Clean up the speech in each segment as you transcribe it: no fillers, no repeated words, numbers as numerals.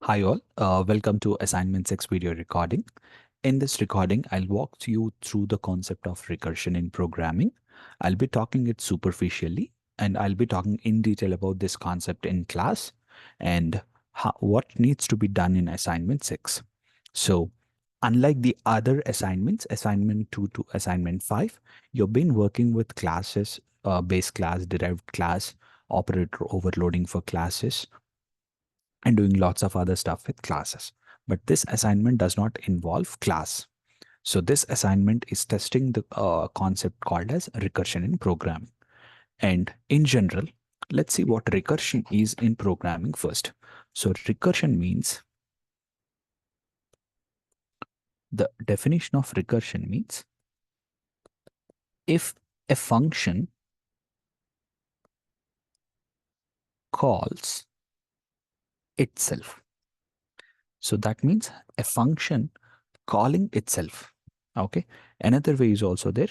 Hi all, welcome to Assignment 6 video recording. In this recording, I'll walk you through the concept of recursion in programming. I'll be talking it superficially and I'll be talking in detail about this concept in class and what needs to be done in Assignment 6. So, unlike the other assignments, Assignment 2 to Assignment 5, you've been working with classes, base class, derived class, operator overloading for classes, and doing lots of other stuff with classes. But this assignment does not involve class. So this assignment is testing the concept called as recursion in programming. And in general, let's see what recursion is in programming first. So recursion means, the definition of recursion means if a function calls itself. So that means a function calling itself. Okay. Another way is also there.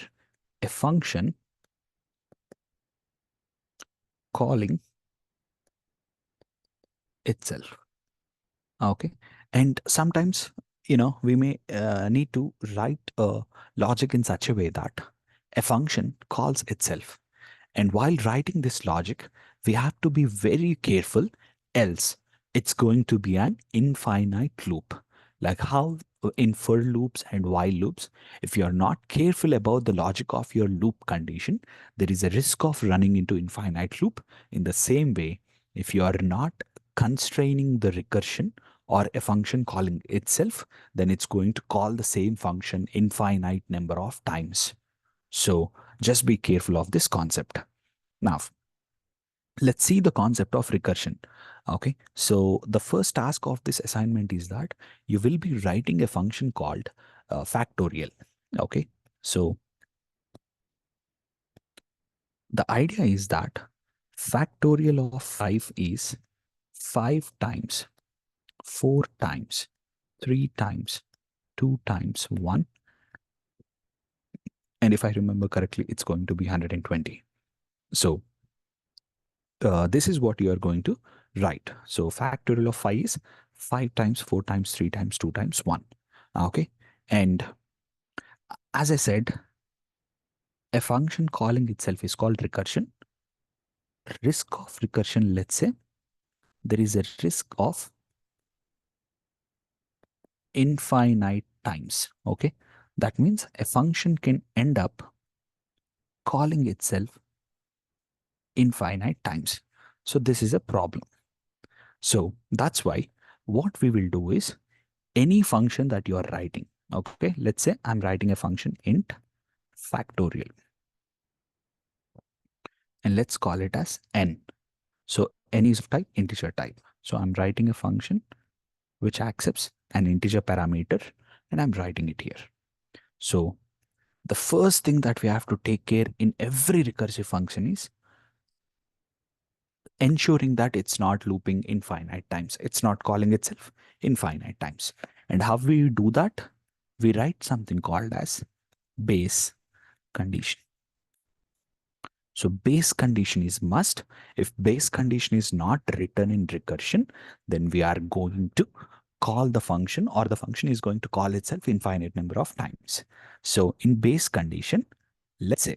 A function calling itself. Okay. And sometimes, we may need to write a logic in such a way that a function calls itself. And while writing this logic, we have to be very careful, else it's going to be an infinite loop. Like how in for loops and while loops, if you are not careful about the logic of your loop condition, there is a risk of running into infinite loop. In the same way, if you are not constraining the recursion or a function calling itself, then it's going to call the same function infinite number of times. So just be careful of this concept. Now, let's see the concept of recursion. Okay, so the first task of this assignment is that you will be writing a function called factorial. Okay, so the idea is that factorial of 5 is 5 times, 4 times, 3 times, 2 times 1. And if I remember correctly, it's going to be 120. So this is what you are going to write. So factorial of 5 is 5 times, 4 times, 3 times, 2 times 1. Okay. And as I said, a function calling itself is called recursion. Risk of recursion, let's say, there is a risk of infinite times. Okay. That means a function can end up calling itself infinite times. So this is a problem. So that's why what we will do is any function that you are writing. Okay, let's say I'm writing a function int factorial and let's call it as n. So n is of type integer type. So I'm writing a function which accepts an integer parameter and I'm writing it here. So the first thing that we have to take care in every recursive function is ensuring that it's not looping infinite times. It's not calling itself infinite times. And how we do that? We write something called as base condition. So base condition is must. If base condition is not written in recursion, then we are going to call the function or the function is going to call itself infinite number of times. So in base condition, let's say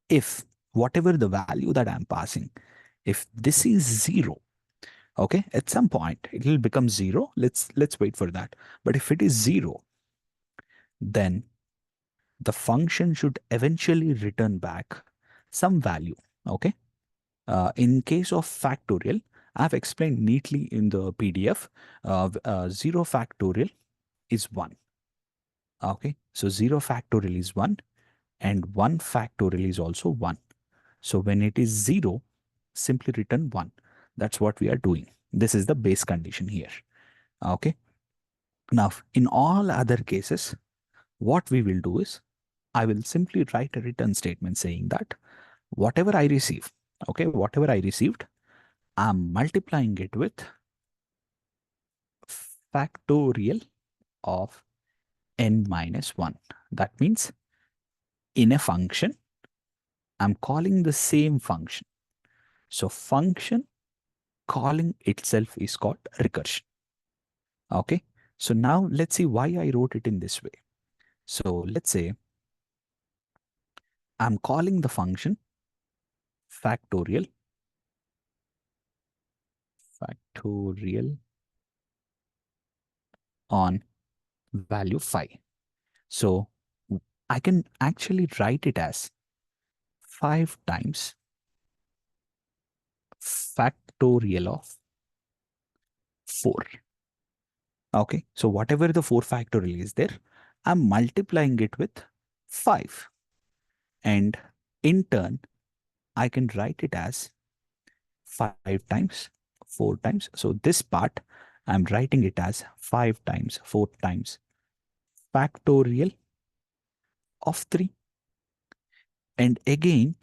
if whatever the value that I'm passing, if this is 0, okay, at some point it will become 0. Let's wait for that. But if it is 0, then the function should eventually return back some value. Okay. In case of factorial, I've explained neatly in the PDF. 0 factorial is 1. Okay. So 0 factorial is 1 and 1 factorial is also 1. So when it is 0, simply return 1. That's what we are doing. This is the base condition here. Okay. Now, in all other cases, what we will do is I will simply write a return statement saying that whatever I receive, okay, whatever I received, I'm multiplying it with factorial of n minus 1. That means in a function, I'm calling the same function. So function calling itself is called recursion. Okay. So now let's see why I wrote it in this way. So let's say I'm calling the function factorial on value 5. So I can actually write it as 5 times factorial of 4. Okay, so whatever the 4 factorial is there, I'm multiplying it with 5. And in turn, I can write it as 5 times 4 times. So this part, I'm writing it as 5 times 4 times factorial of 3. And again,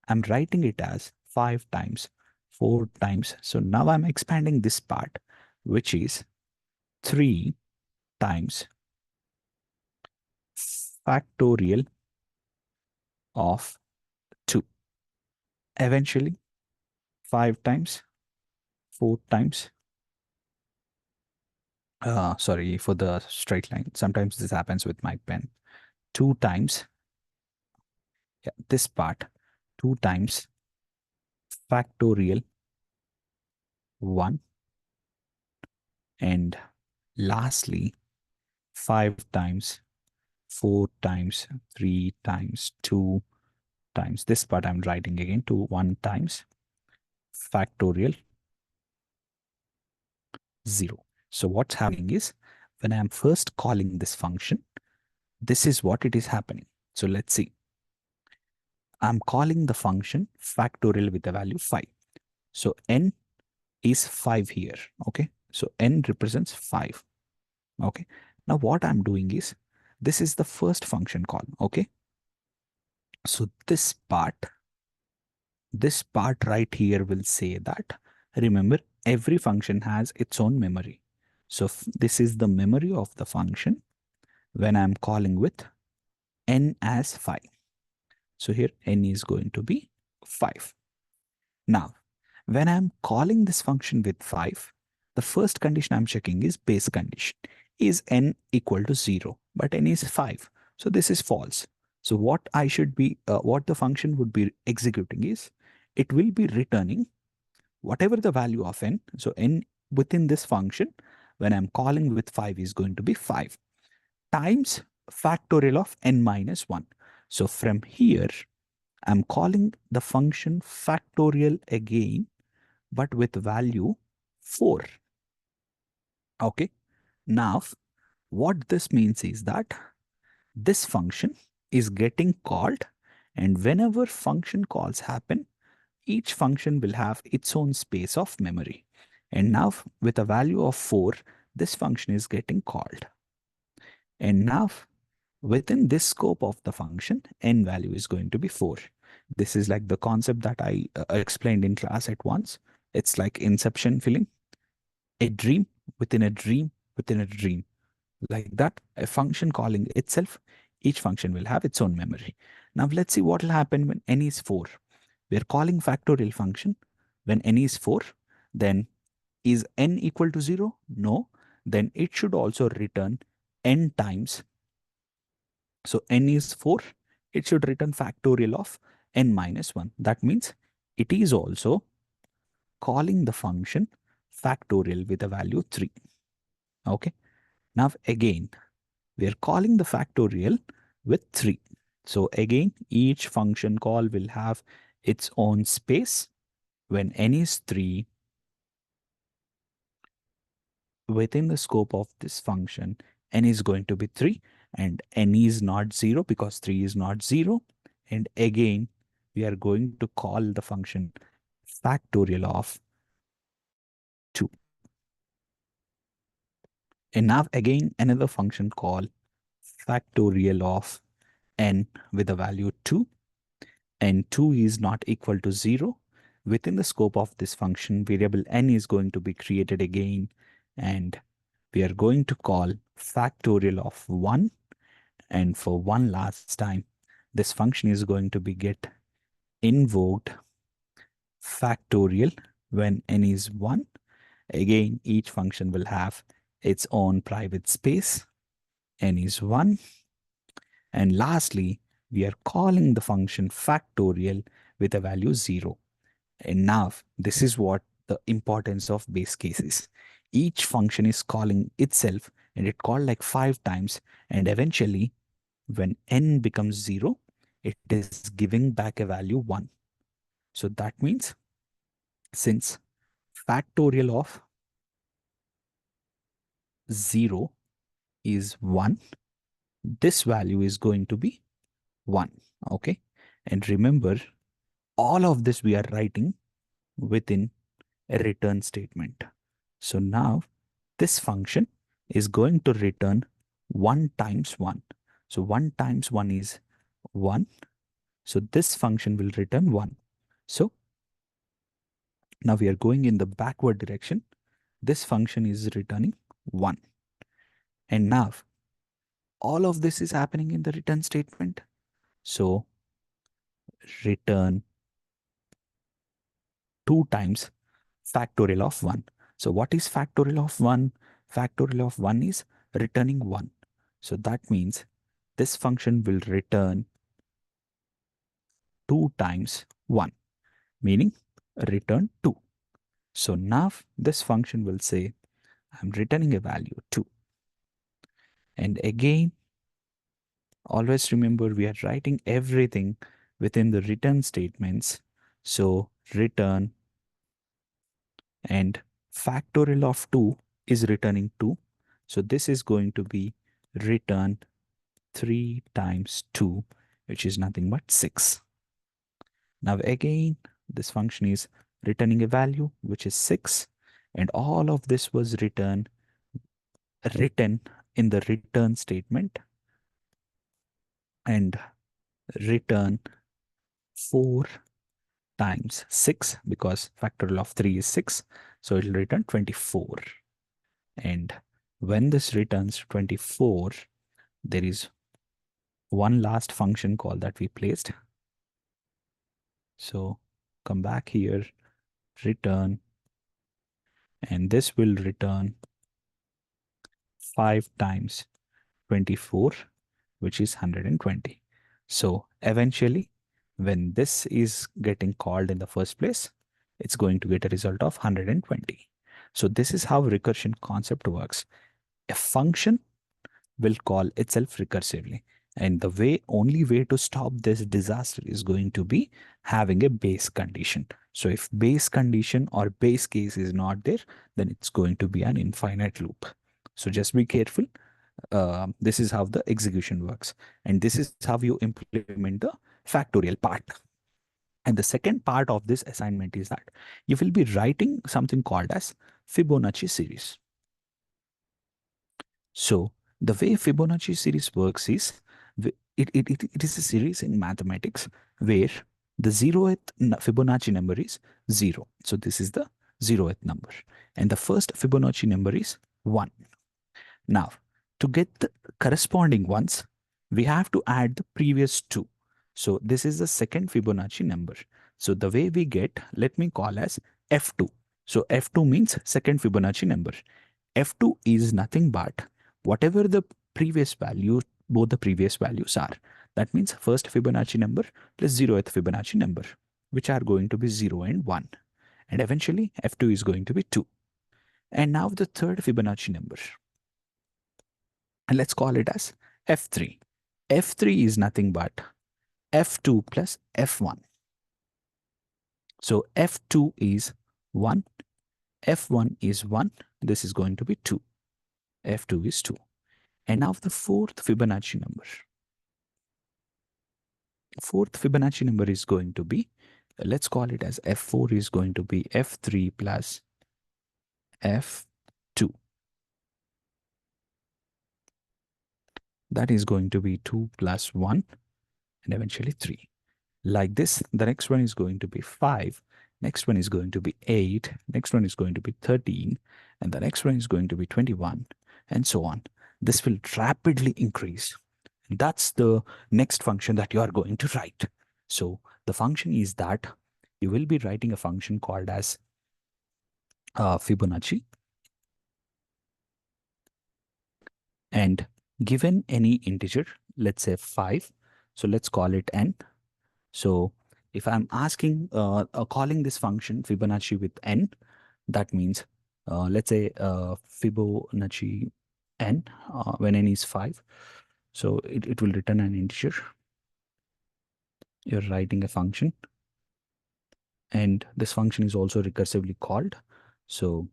I'm writing it as 5 times 4 times. So now I'm expanding this part, which is 3 times factorial of 2. Eventually, 5 times 4 times. Sorry for the straight line. Sometimes this happens with my pen. 2 times, yeah, this part, 2 times factorial 1. And lastly, 5 times 4 times 3 times 2 times this part I'm writing again to 1 times factorial 0. So what's happening is when I'm first calling this function, this is what it is happening. So let's see. I'm calling the function factorial with the value 5. So n is 5 here. Okay. So n represents 5. Okay. Now what I'm doing is this is the first function call. Okay. So this part right here will say that, remember, every function has its own memory. So this is the memory of the function when I'm calling with n as 5. So here n is going to be 5. Now, when I'm calling this function with 5, the first condition I'm checking is base condition. Is n equal to 0? But n is 5. So this is false. So what the function would be executing is, it will be returning whatever the value of n. So n within this function, when I'm calling with 5, is going to be 5 times factorial of n minus 1. So from here, I'm calling the function factorial again, but with value 4. Okay. Now, what this means is that this function is getting called, and whenever function calls happen, each function will have its own space of memory. And now with a value of 4, this function is getting called. And now within this scope of the function, n value is going to be 4. This is like the concept that I explained in class at once. It's like inception film, a dream within a dream within a dream. Like that, a function calling itself, each function will have its own memory. Now let's see what will happen when n is 4. We're calling factorial function. When n is 4, then is n equal to 0? No. Then it should also return n times. So n is 4. It should return factorial of n minus 1. That means it is also calling the function factorial with a value 3. Okay. Now again, we are calling the factorial with 3. So again, each function call will have its own space. When n is 3, within the scope of this function, n is going to be 3, and n is not 0 because 3 is not 0. And again, we are going to call the function factorial of 2. And now again, another function call factorial of n with a value 2, and 2 is not equal to 0. Within the scope of this function, variable n is going to be created again, and we are going to call factorial of 1. And for one last time, this function is going to be get invoked factorial when n is 1, again, each function will have its own private space. N is 1. And lastly, we are calling the function factorial with a value 0. And now, this is what the importance of base case is. Each function is calling itself, and it called like 5 times. And eventually, when n becomes 0, it is giving back a value 1. So that means since factorial of 0 is 1, this value is going to be 1. Okay. And remember, all of this we are writing within a return statement. So now this function is going to return 1 times 1. So 1 times 1 is 1. So this function will return 1. So now we are going in the backward direction. This function is returning 1. And now all of this is happening in the return statement. So return 2 times factorial of 1. So what is factorial of 1? Factorial of 1 is returning 1. So that means this function will return 2 times 1, meaning return 2. So now this function will say, I'm returning a value 2. And again, always remember we are writing everything within the return statements. So return, and factorial of 2 is returning 2. So this is going to be return 3 times 2, which is nothing but 6. Now again, this function is returning a value, which is 6. And all of this was written in the return statement, and return 4 times 6, because factorial of 3 is 6. So it will return 24. And when this returns 24, there is one last function call that we placed. So come back here, return, and this will return 5 times 24, which is 120. So eventually, when this is getting called in the first place, it's going to get a result of 120. So this is how recursion concept works. A function will call itself recursively. And the only way to stop this disaster is going to be having a base condition. So if base condition or base case is not there, then it's going to be an infinite loop. So just be careful. This is how the execution works. And this is how you implement the factorial part. And the second part of this assignment is that you will be writing something called as Fibonacci series. So the way Fibonacci series works is it is a series in mathematics where the 0th Fibonacci number is 0. So this is the 0th number. And the first Fibonacci number is 1. Now, to get the corresponding ones, we have to add the previous 2. So this is the second Fibonacci number. So the way we get, let me call as F2. So F2 means second Fibonacci number. F2 is nothing but whatever the previous value, both the previous values are. That means first Fibonacci number plus 0th Fibonacci number, which are going to be 0 and 1. And eventually F2 is going to be 2. And now the third Fibonacci number. And let's call it as F3. F3 is nothing but F2 plus F1. So F2 is 1, F1 is 1, this is going to be 2. F2 is 2. And now the fourth Fibonacci number. Fourth Fibonacci number is going to be, let's call it as F4 is going to be F3 plus F2. That is going to be 2 plus 1 and eventually 3. Like this, the next one is going to be 5. Next one is going to be 8. Next one is going to be 13. And the next one is going to be 21 and so on. This will rapidly increase. That's the next function that you are going to write. So the function is that you will be writing a function called as Fibonacci, and given any integer, let's say 5, so let's call it n. So if I'm asking, calling this function Fibonacci with n, that means, let's say Fibonacci n, when n is 5, so it will return an integer. You're writing a function, and this function is also recursively called. So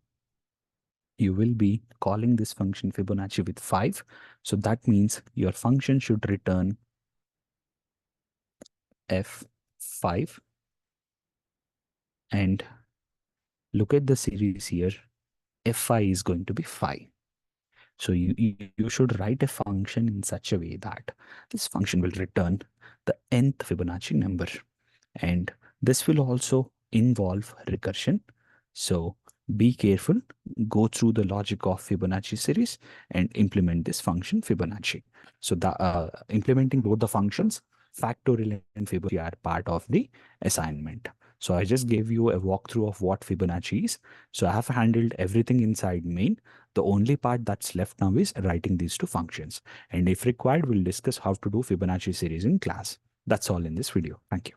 you will be calling this function Fibonacci with 5. So that means your function should return f5. And look at the series here. Fi is going to be 5. So you should write a function in such a way that this function will return the nth Fibonacci number. And this will also involve recursion. So be careful, go through the logic of Fibonacci series and implement this function Fibonacci. So the implementing both the functions, factorial and Fibonacci, are part of the assignment. So I just gave you a walkthrough of what Fibonacci is. So I have handled everything inside main. The only part that's left now is writing these two functions. And if required, we'll discuss how to do Fibonacci series in class. That's all in this video. Thank you.